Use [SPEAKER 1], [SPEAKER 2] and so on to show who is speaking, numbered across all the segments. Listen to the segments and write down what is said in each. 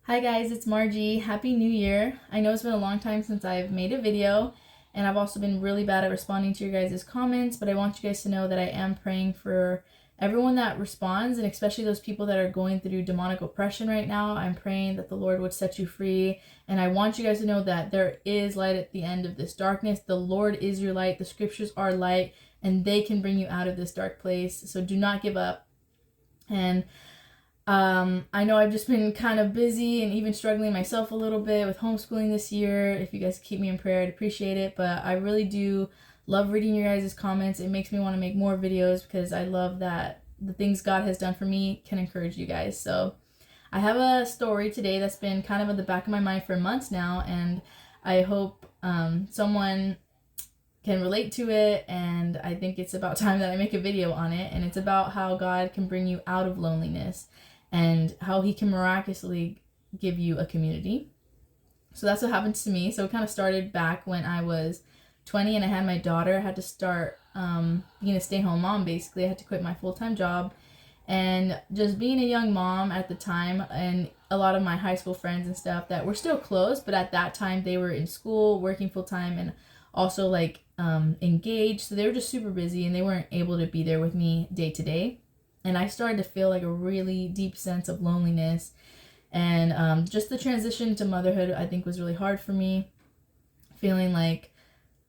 [SPEAKER 1] Hi guys, it's Margie. Happy New Year. I know it's been a long time since I've made a video, and I've also been really bad at responding to your guys' comments, but I want you guys to know that I am praying for everyone that responds, and especially those people that are going through demonic oppression right now. I'm praying that the Lord would set you free, and I want you guys to know that there is light at the end of this darkness. The Lord is your light. The scriptures are light, and they can bring you out of this dark place. So do not give up. And I know I've just been kind of busy and even struggling myself a little bit with homeschooling this year. If you guys keep me in prayer, I'd appreciate it. But I really do love reading your guys' comments. It makes me want to make more videos because I love that the things God has done for me can encourage you guys. So I have a story today that's been kind of at the back of my mind for months now, and I hope someone can relate to it, and I think it's about time that I make a video on it. And it's about how God can bring you out of loneliness and how he can miraculously give you a community. So that's what happened to me. So it kind of started back when I was 20 and I had my daughter. I had to start being a stay-home mom, basically. I had to quit my full-time job. And just being a young mom at the time, and a lot of my high school friends and stuff that were still close, but at that time they were in school, working full-time, and also like engaged. So they were just super busy and they weren't able to be there with me day to day. And I started to feel like a really deep sense of loneliness. And just the transition to motherhood, I think, was really hard for me. Feeling like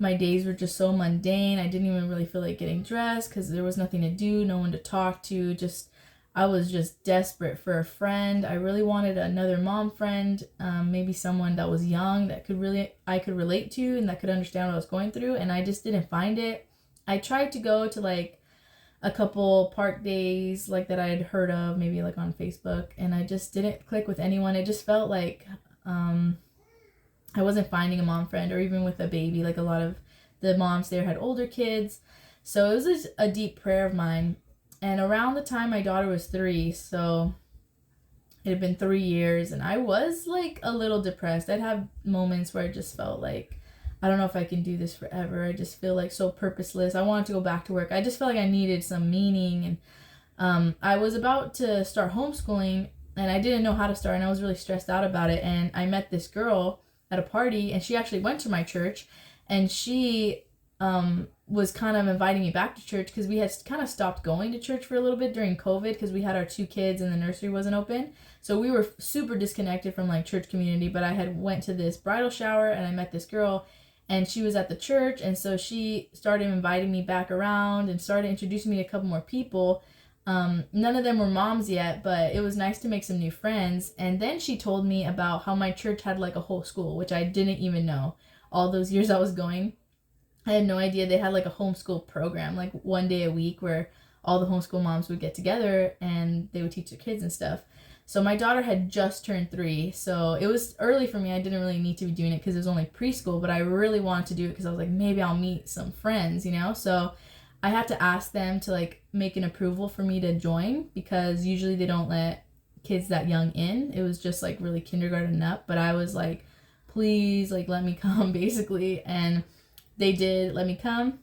[SPEAKER 1] my days were just so mundane. I didn't even really feel like getting dressed because there was nothing to do, no one to talk to. I was just desperate for a friend. I really wanted another mom friend, maybe someone that was young that I could relate to and that could understand what I was going through. And I just didn't find it. I tried to go to like a couple park days like that I had heard of, maybe like on Facebook, and I just didn't click with anyone. It just felt like I wasn't finding a mom friend, or even with a baby. Like a lot of the moms there had older kids. So it was just a deep prayer of mine. And around the time my daughter was 3, so it had been 3 years, and I was like a little depressed. I'd have moments where I just felt like, I don't know if I can do this forever. I just feel like so purposeless. I wanted to go back to work. I just felt like I needed some meaning. And I was about to start homeschooling, and I didn't know how to start, and I was really stressed out about it. And I met this girl at a party, and she actually went to my church, and she was kind of inviting me back to church because we had kind of stopped going to church for a little bit during COVID because we had our 2 kids and the nursery wasn't open. So we were super disconnected from like church community. But I had went to this bridal shower and I met this girl, and she was at the church, and so she started inviting me back around and started introducing me to a couple more people. None of them were moms yet, but it was nice to make some new friends. And then she told me about how my church had like a whole school, which I didn't even know. All those years I was going, I had no idea they had like a homeschool program, like one day a week, where all the homeschool moms would get together and they would teach their kids and stuff. So my daughter had just turned 3, so it was early for me. I didn't really need to be doing it because it was only preschool, but I really wanted to do it because I was like, maybe I'll meet some friends, you know? So I had to ask them to like make an approval for me to join, because usually they don't let kids that young in. It was just like really kindergarten and up, but I was like, please, like, let me come, basically. And they did let me come,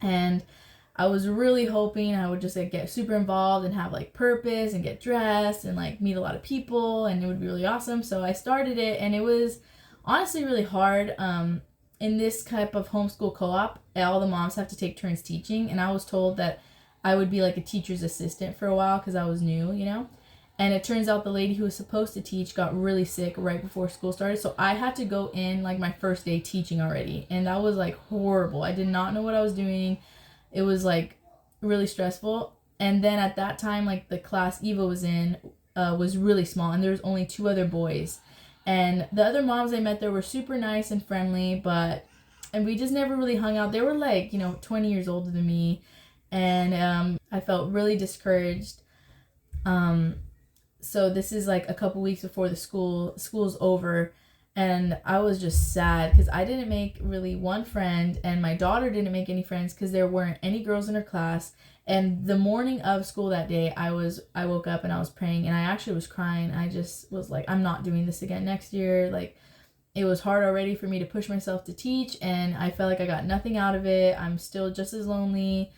[SPEAKER 1] and I was really hoping I would just like get super involved and have like purpose and get dressed and like meet a lot of people, and it would be really awesome. So I started it, and it was honestly really hard. In this type of homeschool co-op, all the moms have to take turns teaching, and I was told that I would be like a teacher's assistant for a while because I was new, you know? And it turns out the lady who was supposed to teach got really sick right before school started. So I had to go in like my first day teaching already. And that was like horrible. I did not know what I was doing. It was like really stressful. And then at that time, like the class Eva was in was really small, and there was only 2 other boys. And the other moms I met there were super nice and friendly, and we just never really hung out. They were like, 20 years older than me. And I felt really discouraged. So this is like a couple weeks before the school's over, and I was just sad because I didn't make really one friend, and my daughter didn't make any friends because there weren't any girls in her class. And the morning of school that day, I woke up and I was praying, and I actually was crying. I just was like, I'm not doing this again next year. Like, it was hard already for me to push myself to teach, and I felt like I got nothing out of it. I'm still just as lonely.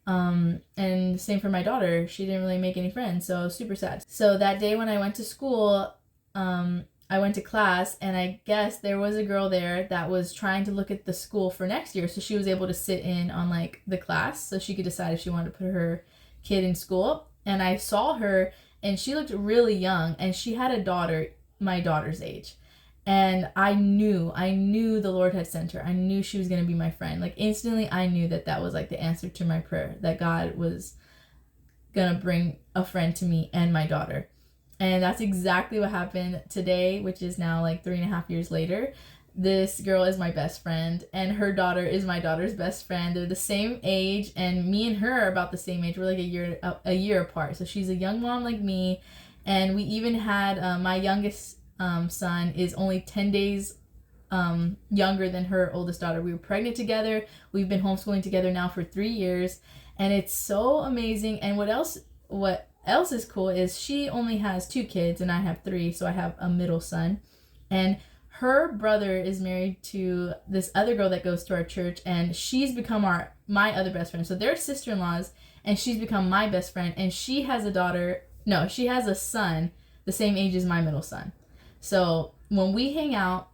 [SPEAKER 1] And same for my daughter. She didn't really make any friends, so I was super sad. So that day when I went to school, I went to class, and I guess there was a girl there that was trying to look at the school for next year, so she was able to sit in on like the class so she could decide if she wanted to put her kid in school. And I saw her, and she looked really young, and she had a daughter my daughter's age. And I knew the Lord had sent her. I knew she was going to be my friend. Like instantly I knew that was like the answer to my prayer, that God was going to bring a friend to me and my daughter. And that's exactly what happened today, which is now like 3.5 years later. This girl is my best friend, and her daughter is my daughter's best friend. They're the same age, and me and her are about the same age. We're like a year apart. So she's a young mom like me, and we even had my youngest son is only 10 days younger than her oldest daughter. We were pregnant together. We've been homeschooling together now for 3 years, and it's so amazing. And what else is cool is she only has 2 kids and I have 3, so I have a middle son. And her brother is married to this other girl that goes to our church, and she's become my other best friend. So they're sister-in-laws, and she's become my best friend. And she has a son the same age as my middle son. So when we hang out,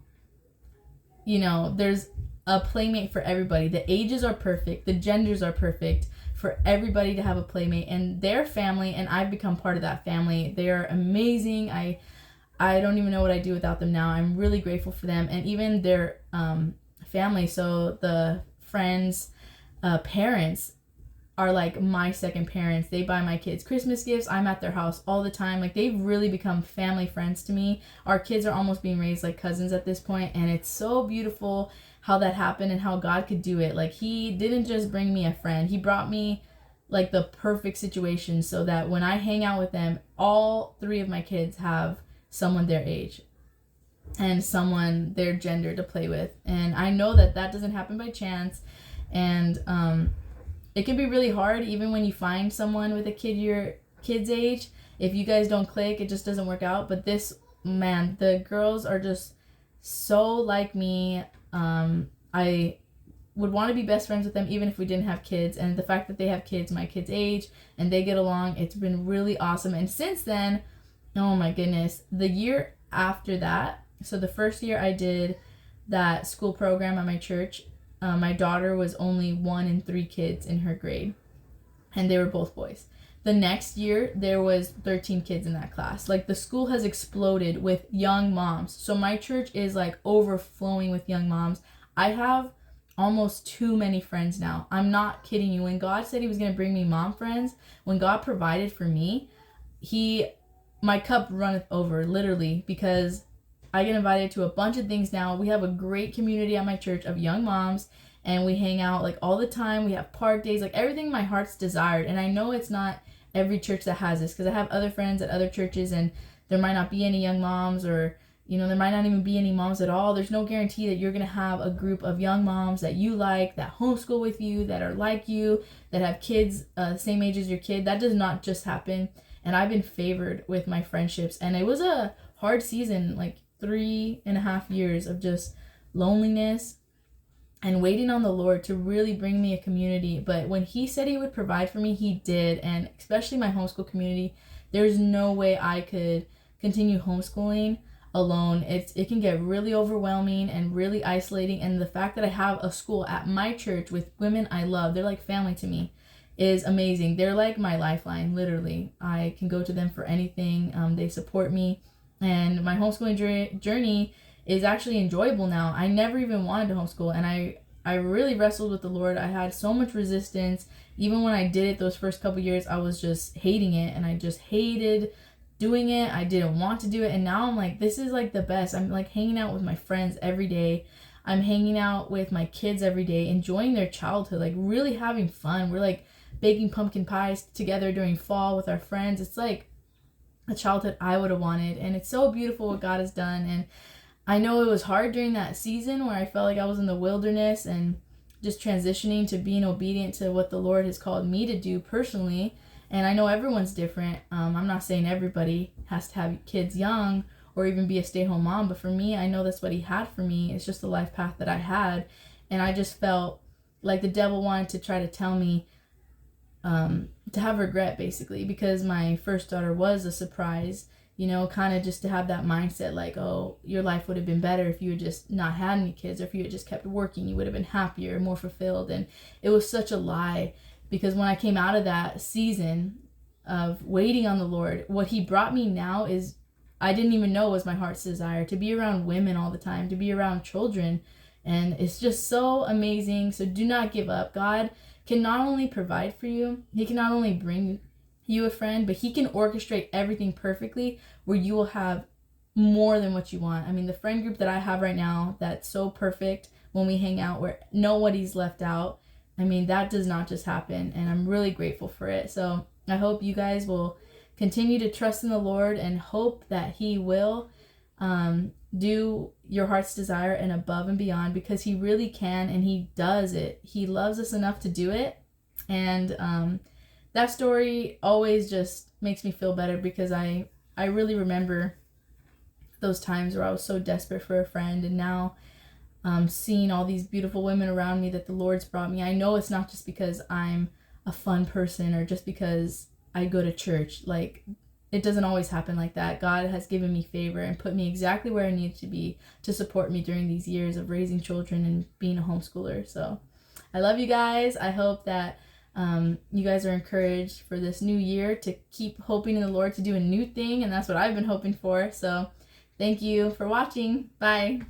[SPEAKER 1] there's a playmate for everybody. The ages are perfect. The genders are perfect for everybody to have a playmate. And their family, and I've become part of that family. They are amazing. I don't even know what I'd do without them now. I'm really grateful for them. And even their family, so the friends' parents are like my second parents. They buy my kids Christmas gifts. I'm at their house all the time. Like they've really become family friends to me. Our kids are almost being raised like cousins at this point, and it's so beautiful how that happened and how God could do it. Like he didn't just bring me a friend. He brought me like the perfect situation so that when I hang out with them, all 3 of my kids have someone their age and someone their gender to play with. And I know that doesn't happen by chance. And it can be really hard even when you find someone with a kid your kid's age. If you guys don't click, it just doesn't work out. But the girls are just so like me. I would want to be best friends with them even if we didn't have kids. And the fact that they have kids my kid's age and they get along, it's been really awesome. And since then, oh my goodness, the year after that, so the first year I did that school program at my church, my daughter was only 1 in 3 kids in her grade, and they were both boys. The next year, there was 13 kids in that class. Like the school has exploded with young moms. So my church is like overflowing with young moms. I have almost too many friends now. I'm not kidding you. When God said he was going to bring me mom friends, when God provided for me, my cup runneth over, literally, because I get invited to a bunch of things now. We have a great community at my church of young moms, and we hang out like all the time. We have park days, like everything my heart's desired. And I know it's not every church that has this, because I have other friends at other churches and there might not be any young moms, or there might not even be any moms at all. There's no guarantee that you're going to have a group of young moms that you like, that homeschool with you, that are like you, that have kids same age as your kid. That does not just happen. And I've been favored with my friendships. And it was a hard season, like 3.5 years of just loneliness and waiting on the Lord to really bring me a community. But when he said he would provide for me, he did. And especially my homeschool community, there's no way I could continue homeschooling alone. It can get really overwhelming and really isolating. And the fact that I have a school at my church with women I love, they're like family to me, is amazing. They're like my lifeline, literally. I can go to them for anything. They support me. And my homeschooling journey is actually enjoyable now. I never even wanted to homeschool, and I really wrestled with the Lord. I had so much resistance. Even when I did it those first couple years, I was just hating it, and I just hated doing it. I didn't want to do it. And now I'm like, this is like the best. I'm like hanging out with my friends every day. I'm hanging out with my kids every day, enjoying their childhood, like really having fun. We're like baking pumpkin pies together during fall with our friends. It's like a childhood I would have wanted. And it's so beautiful what God has done. And I know it was hard during that season where I felt like I was in the wilderness and just transitioning to being obedient to what the Lord has called me to do personally. And I know everyone's different. I'm not saying everybody has to have kids young or even be a stay-at-home mom, but for me, I know that's what he had for me. It's just the life path that I had. And I just felt like the devil wanted to try to tell me to have regret, basically, because my first daughter was a surprise. you know, kind of just to have that mindset like, oh, your life would have been better if you had just not had any kids, or if you had just kept working, you would have been happier, more fulfilled. And it was such a lie, because when I came out of that season of waiting on the Lord, what he brought me now is, I didn't even know was my heart's desire, to be around women all the time, to be around children. And it's just so amazing. So do not give up. God can not only provide for you, he can not only bring you a friend, but he can orchestrate everything perfectly where you will have more than what you want. I mean, the friend group that I have right now, that's so perfect when we hang out, where nobody's left out. I mean, that does not just happen, and I'm really grateful for it. So I hope you guys will continue to trust in the Lord and hope that he will do your heart's desire and above and beyond, because he really can, and he does it. He loves us enough to do it. And that story always just makes me feel better, because I really remember those times where I was so desperate for a friend, and now seeing all these beautiful women around me that the Lord's brought me. I know it's not just because I'm a fun person or just because I go to church. Like, it doesn't always happen like that. God has given me favor and put me exactly where I need to be to support me during these years of raising children and being a homeschooler. So I love you guys. I hope that you guys are encouraged for this new year to keep hoping in the Lord to do a new thing. And that's what I've been hoping for. So thank you for watching. Bye.